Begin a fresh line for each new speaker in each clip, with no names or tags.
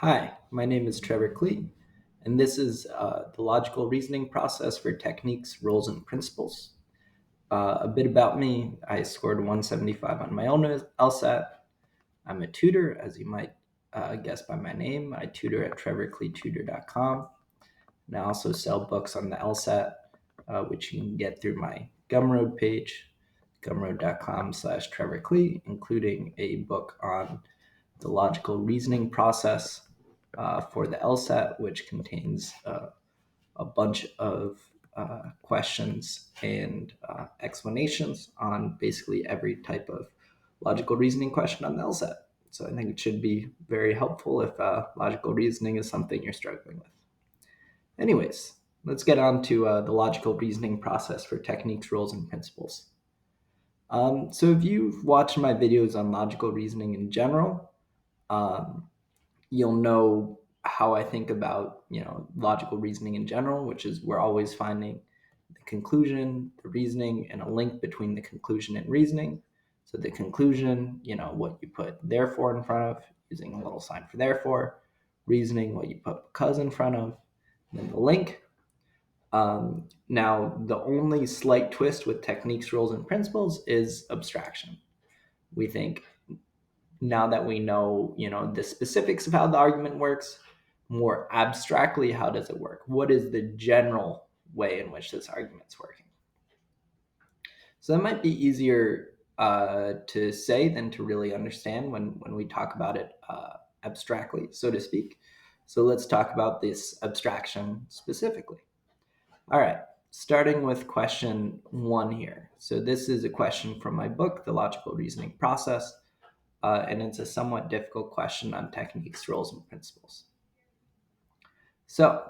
Hi, my name is Trevor Klee, and this is the logical reasoning process for techniques, rules, and principles. A bit about me: I scored 175 on my own LSAT. I'm a tutor, as you might guess by my name. I tutor at trevorkleetutor.com, and I also sell books on the LSAT, which you can get through my Gumroad page, gumroad.com/trevorklee, including a book on the logical reasoning process for the LSAT, which contains a bunch of questions and explanations on basically every type of logical reasoning question on the LSAT. So I think it should be very helpful if logical reasoning is something you're struggling with. Anyways, let's get on to the logical reasoning process for techniques, rules, and principles. So if you've watched my videos on logical reasoning in general, um, you'll know how I think about, logical reasoning in general, which is we're always finding the conclusion, the reasoning, and a link between the conclusion and reasoning. So the conclusion, what you put therefore in front of, using a little sign for therefore, reasoning, what you put because in front of, and then the link. Now, the only slight twist with techniques, rules, and principles is abstraction. We think now that we know, the specifics of how the argument works, more abstractly, how does it work? What is the general way in which this argument's working? So that might be easier to say than to really understand when we talk about it abstractly, so to speak. So let's talk about this abstraction specifically. All right, starting with question 1 here. So this is a question from my book, The Logical Reasoning Process. And it's a somewhat difficult question on techniques, rules, and principles. So,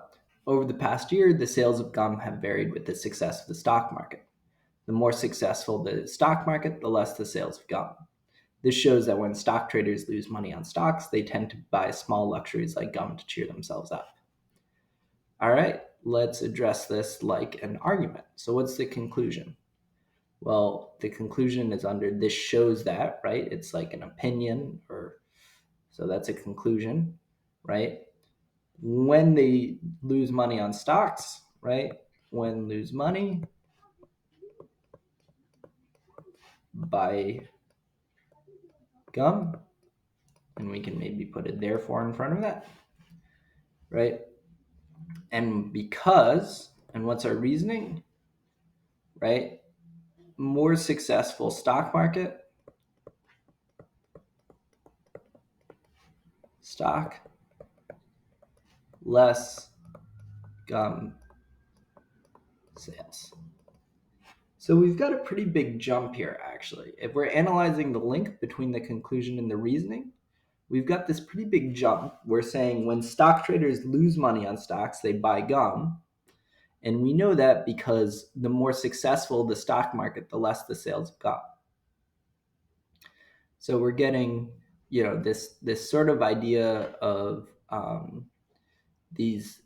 over the past year, the sales of gum have varied with the success of the stock market. The more successful the stock market, the less the sales of gum. This shows that when stock traders lose money on stocks, they tend to buy small luxuries like gum to cheer themselves up. All right, let's address this like an argument. So, what's the conclusion? Well, the conclusion is under this shows that, right? It's like an opinion, or so that's a conclusion, right? When they lose money on stocks, right? When lose money, buy gum, and we can maybe put it therefore in front of that, right? And because, and what's our reasoning, right? More successful stock market, stock, less gum sales. So we've got a pretty big jump here, actually. If we're analyzing the link between the conclusion and the reasoning, we've got this pretty big jump. We're saying when stock traders lose money on stocks, they buy gum. And we know that because the more successful the stock market, the less the sales of gum. So we're getting, this sort of idea of these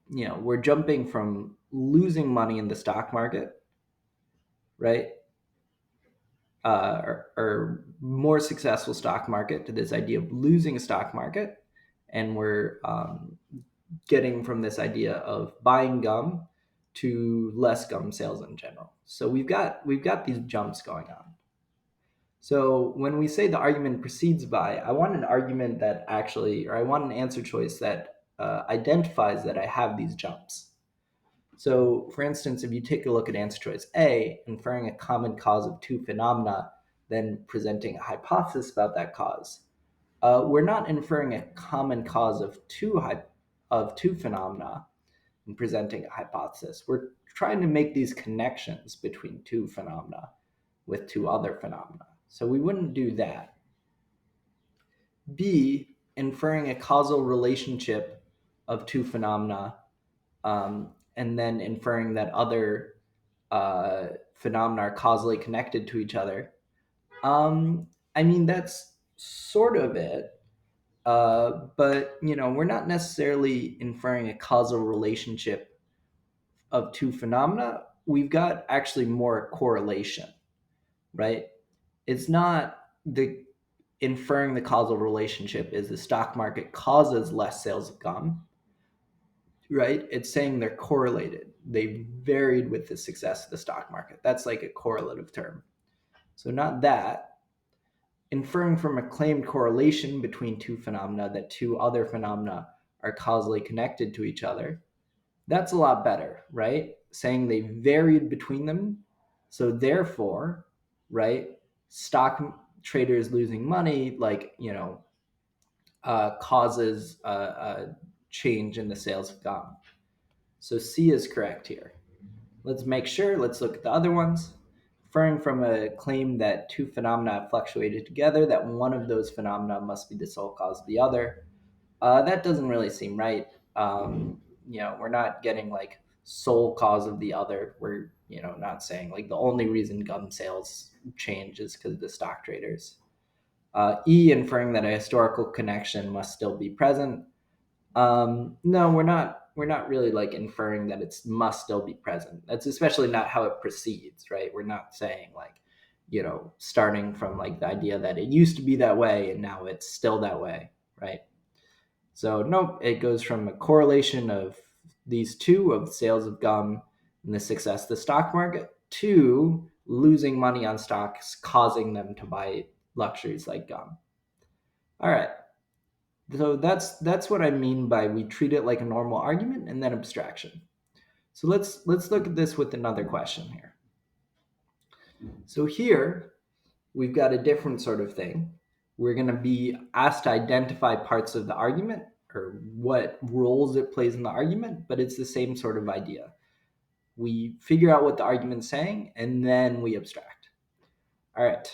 we're jumping from losing money in the stock market, right? Or more successful stock market to this idea of losing a stock market, and we're getting from this idea of buying gum to less gum sales in general. So we've got these jumps going on. So when we say the argument precedes by, I want an argument that actually, or I want an answer choice that identifies that I have these jumps. So, for instance, if you take a look at answer choice A, inferring a common cause of two phenomena, then presenting a hypothesis about that cause, we're not inferring a common cause of two phenomena and presenting a hypothesis. We're trying to make these connections between two phenomena with two other phenomena. So we wouldn't do that. B, inferring a causal relationship of two phenomena, and then inferring that other phenomena are causally connected to each other. That's sort of it. But we're not necessarily inferring a causal relationship of two phenomena. We've got actually more correlation, right? It's not inferring the causal relationship is the stock market causes less sales of gum, right? It's saying they're correlated. They varied with the success of the stock market. That's like a correlative term. So not that. Inferring from a claimed correlation between two phenomena that two other phenomena are causally connected to each other, that's a lot better, right? Saying they varied between them. So therefore, right, stock traders losing money, like, causes a change in the sales of gum. So C is correct here. Let's make sure, let's look at the other ones. Inferring from a claim that two phenomena have fluctuated together, that one of those phenomena must be the sole cause of the other. That doesn't really seem right. We're not getting like sole cause of the other. We're, not saying like the only reason gum sales change is because of the stock traders. E, inferring that a historical connection must still be present. No, we're not. We're not really like inferring that it must still be present. That's especially not how it proceeds, right? We're not saying like, starting from like the idea that it used to be that way and now it's still that way, right? So nope, it goes from a correlation of these two, of sales of gum and the success of the stock market, to losing money on stocks, causing them to buy luxuries like gum. All right. So that's what I mean by we treat it like a normal argument and then abstraction. So let's look at this with another question here. So here we've got a different sort of thing. We're going to be asked to identify parts of the argument or what roles it plays in the argument, but it's the same sort of idea. We figure out what the argument's saying and then we abstract. All right.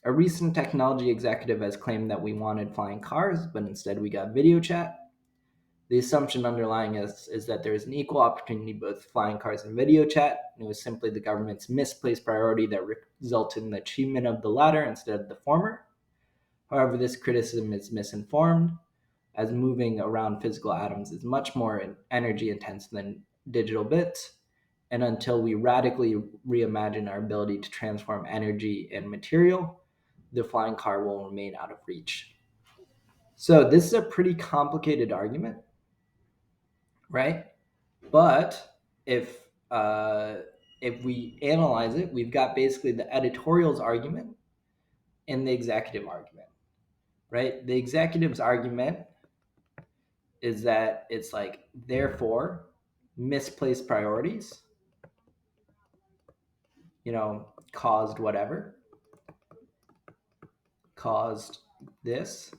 A recent technology executive has claimed that we wanted flying cars, but instead we got video chat. The assumption underlying us is that there is an equal opportunity both flying cars and video chat, and it was simply the government's misplaced priority that resulted in the achievement of the latter instead of the former. However, this criticism is misinformed, as moving around physical atoms is much more energy intense than digital bits, and until we radically reimagine our ability to transform energy and material, the flying car will remain out of reach. So this is a pretty complicated argument, right? But if we analyze it, we've got basically the editorial's argument and the executive argument, right? The executive's argument is that it's like, therefore, misplaced priorities, caused whatever, caused this.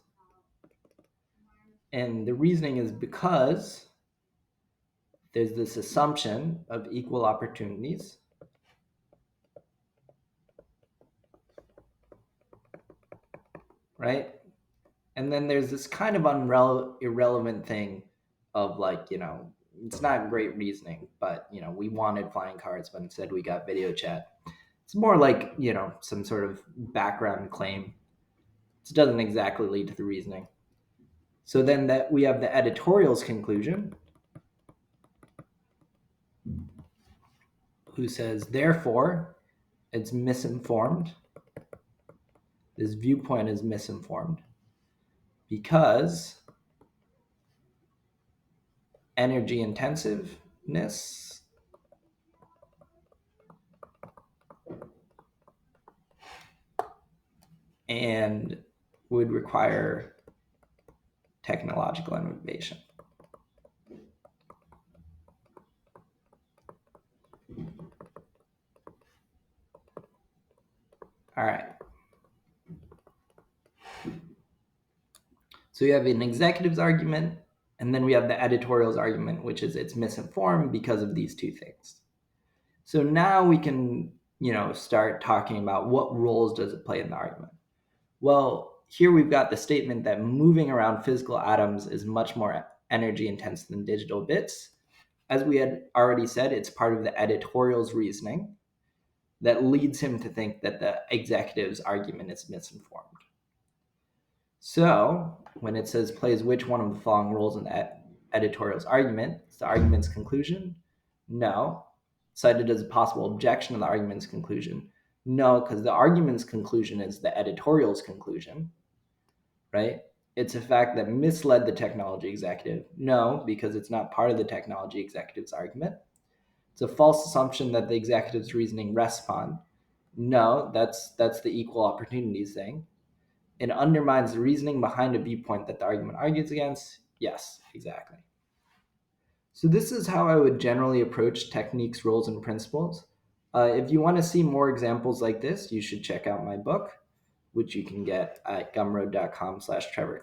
And the reasoning is because there's this assumption of equal opportunities, right? And then there's this kind of irrelevant thing of like, it's not great reasoning, but, we wanted flying cars, but instead we got video chat. It's more like, some sort of background claim. It doesn't exactly lead to the reasoning. So then that we have the editorial's conclusion, who says, therefore, it's misinformed. This viewpoint is misinformed because energy intensiveness and would require technological innovation. All right. So we have an executive's argument, and then we have the editorial's argument, which is it's misinformed because of these two things. So now we can, start talking about what roles does it play in the argument. Well, here we've got the statement that moving around physical atoms is much more energy intense than digital bits. As we had already said, it's part of the editorial's reasoning that leads him to think that the executive's argument is misinformed. So when it says plays which one of the following roles in the editorial's argument, is the argument's conclusion? No. Cited as a possible objection to the argument's conclusion? No, because the argument's conclusion is the editorial's conclusion. right? It's a fact that misled the technology executive. No, because it's not part of the technology executive's argument. It's a false assumption that the executive's reasoning rests upon. No, that's the equal opportunities thing. It undermines the reasoning behind a viewpoint that the argument argues against. Yes, exactly. So this is how I would generally approach techniques, rules, and principles. If you want to see more examples like this, you should check out my book, which you can get at gumroad.com/Trevor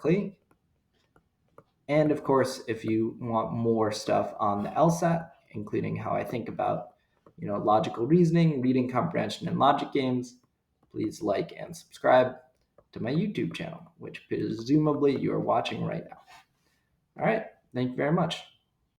And of course, if you want more stuff on the LSAT, including how I think about, logical reasoning, reading comprehension, and logic games, please like and subscribe to my YouTube channel, which presumably you are watching right now. All right, thank you very much.